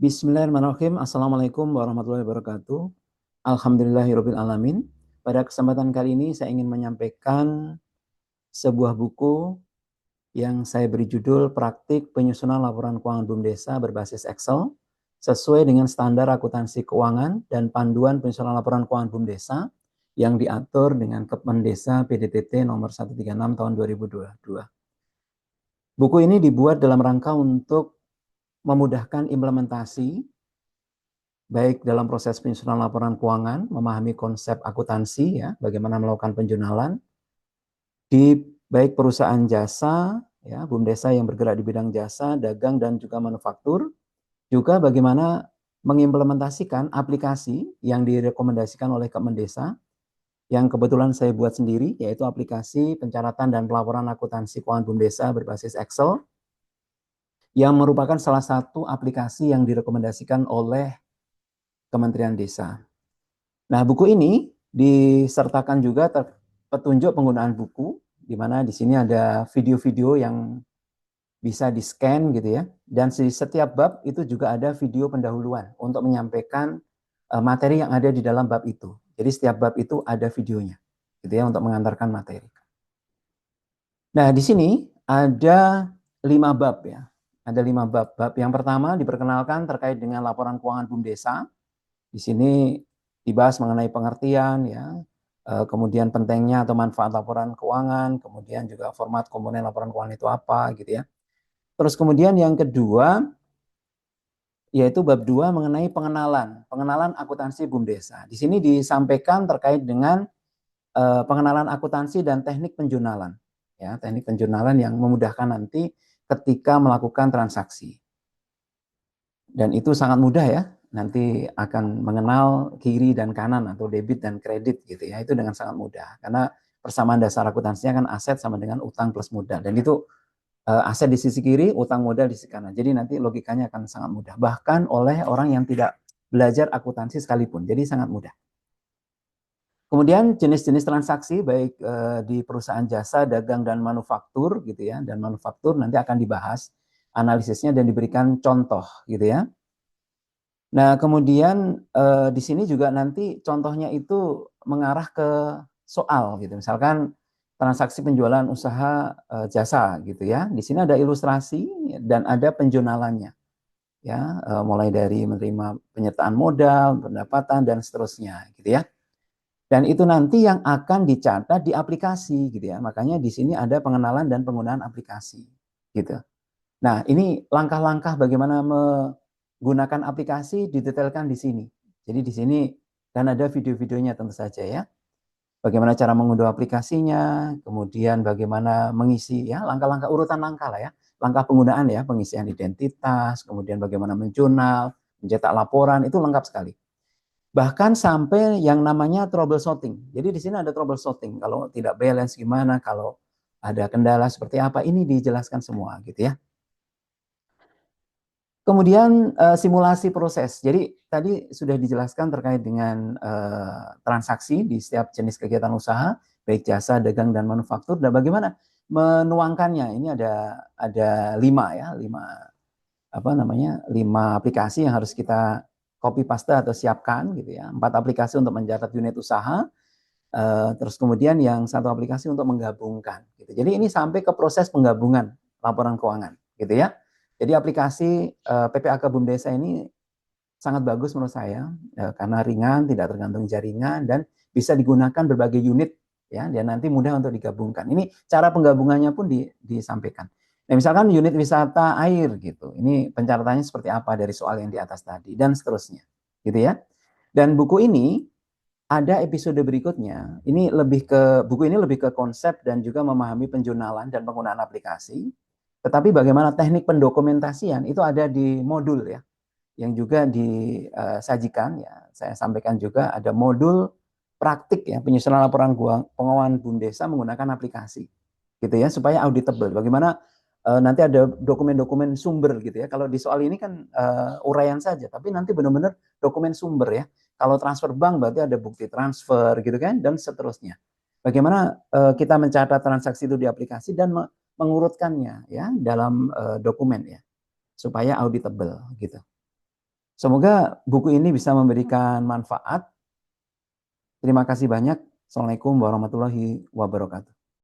Bismillahirrahmanirrahim. Assalamualaikum warahmatullahi wabarakatuh. Alhamdulillahirabbil alamin. Pada kesempatan kali ini saya ingin menyampaikan sebuah buku yang saya beri judul Praktik Penyusunan Laporan Keuangan BUMDesa berbasis Excel sesuai dengan standar akuntansi keuangan dan panduan penyusunan laporan keuangan BUMDesa yang diatur dengan Kepmendesa PDTT nomor 136 tahun 2022. Buku ini dibuat dalam rangka untuk memudahkan implementasi baik dalam proses penyusunan laporan keuangan, memahami konsep akuntansi, ya, bagaimana melakukan penjurnalan di baik perusahaan jasa, ya, BUMDesa yang bergerak di bidang jasa, dagang dan juga manufaktur, juga bagaimana mengimplementasikan aplikasi yang direkomendasikan oleh Kepmendesa, yang kebetulan saya buat sendiri, yaitu aplikasi pencatatan dan pelaporan akuntansi keuangan BUMDesa berbasis Excel, yang merupakan salah satu aplikasi yang direkomendasikan oleh Kementerian Desa. Nah, buku ini disertakan juga petunjuk penggunaan buku, di mana di sini ada video-video yang bisa di-scan gitu ya. Dan di setiap bab itu juga ada video pendahuluan untuk menyampaikan materi yang ada di dalam bab itu. Jadi setiap bab itu ada videonya, gitu ya, untuk mengantarkan materi. Nah, di sini ada 5 bab ya. Ada 5 bab. Bab yang pertama diperkenalkan terkait dengan laporan keuangan BUMDesa. Di sini dibahas mengenai pengertian, ya, kemudian pentingnya atau manfaat laporan keuangan, kemudian juga format komponen laporan keuangan itu apa, gitu ya. Terus kemudian yang kedua, yaitu bab 2 mengenai pengenalan akuntansi BUMDesa. Di sini disampaikan terkait dengan pengenalan akuntansi dan teknik penjurnalan, ya, teknik penjurnalan yang memudahkan nanti ketika melakukan transaksi. Dan itu sangat mudah ya, nanti akan mengenal kiri dan kanan atau debit dan kredit gitu ya, itu dengan sangat mudah. Karena persamaan dasar akuntansinya kan aset sama dengan utang plus modal. Dan itu aset di sisi kiri, utang modal di sisi kanan. Jadi nanti logikanya akan sangat mudah. Bahkan oleh orang yang tidak belajar akuntansi sekalipun, jadi sangat mudah. Kemudian jenis-jenis transaksi baik di perusahaan jasa, dagang dan manufaktur gitu ya, dan manufaktur nanti akan dibahas analisisnya dan diberikan contoh gitu ya. Nah, kemudian di sini juga nanti contohnya itu mengarah ke soal gitu. Misalkan transaksi penjualan usaha jasa gitu ya. Di sini ada ilustrasi dan ada penjurnalannya. Ya, mulai dari menerima penyertaan modal, pendapatan dan seterusnya gitu ya. Dan itu nanti yang akan dicatat di aplikasi gitu ya. Makanya di sini ada pengenalan dan penggunaan aplikasi gitu. Nah, ini langkah-langkah bagaimana menggunakan aplikasi didetailkan di sini. Jadi di sini dan ada video-videonya tentu saja ya. Bagaimana cara mengunduh aplikasinya, kemudian bagaimana mengisi ya, langkah-langkah urutan langkah lah ya. Langkah penggunaan ya, pengisian identitas, kemudian bagaimana menjurnal, mencetak laporan, itu lengkap sekali. Bahkan sampai yang namanya troubleshooting. Jadi di sini ada troubleshooting. Kalau tidak balance gimana, kalau ada kendala seperti apa, ini dijelaskan semua gitu ya. Kemudian simulasi proses. Jadi tadi sudah dijelaskan terkait dengan transaksi di setiap jenis kegiatan usaha, baik jasa, dagang dan manufaktur. Dan bagaimana menuangkannya? Ini ada 5 ya, 5 aplikasi yang harus kita copy paste atau siapkan gitu ya. 4 aplikasi untuk mencatat unit usaha. Terus kemudian yang 1 aplikasi untuk menggabungkan. Gitu. Jadi ini sampai ke proses penggabungan laporan keuangan, gitu ya. Jadi aplikasi PPAK BUMDesa ini sangat bagus menurut saya karena ringan, tidak tergantung jaringan dan bisa digunakan berbagai unit ya, dan nanti mudah untuk digabungkan. Ini cara penggabungannya pun disampaikan. Nah, misalkan unit wisata air gitu. Ini pencatatannya seperti apa dari soal yang di atas tadi dan seterusnya, gitu ya. Dan buku ini ada episode berikutnya. Buku ini lebih ke konsep dan juga memahami penjurnalan dan penggunaan aplikasi. Tetapi bagaimana teknik pendokumentasian itu ada di modul ya, yang juga disajikan ya. Saya sampaikan juga ada modul praktik ya, penyusunan laporan keuangan BUMDesa menggunakan aplikasi, gitu ya, supaya auditable. Bagaimana nanti ada dokumen-dokumen sumber gitu ya. Kalau di soal ini kan uraian saja, tapi nanti benar-benar dokumen sumber ya. Kalau transfer bank berarti ada bukti transfer gitu kan, dan seterusnya. Bagaimana kita mencatat transaksi itu di aplikasi dan mengurutkannya ya dalam dokumen ya, supaya auditable gitu. Semoga buku ini bisa memberikan manfaat. Terima kasih banyak. Assalamualaikum warahmatullahi wabarakatuh.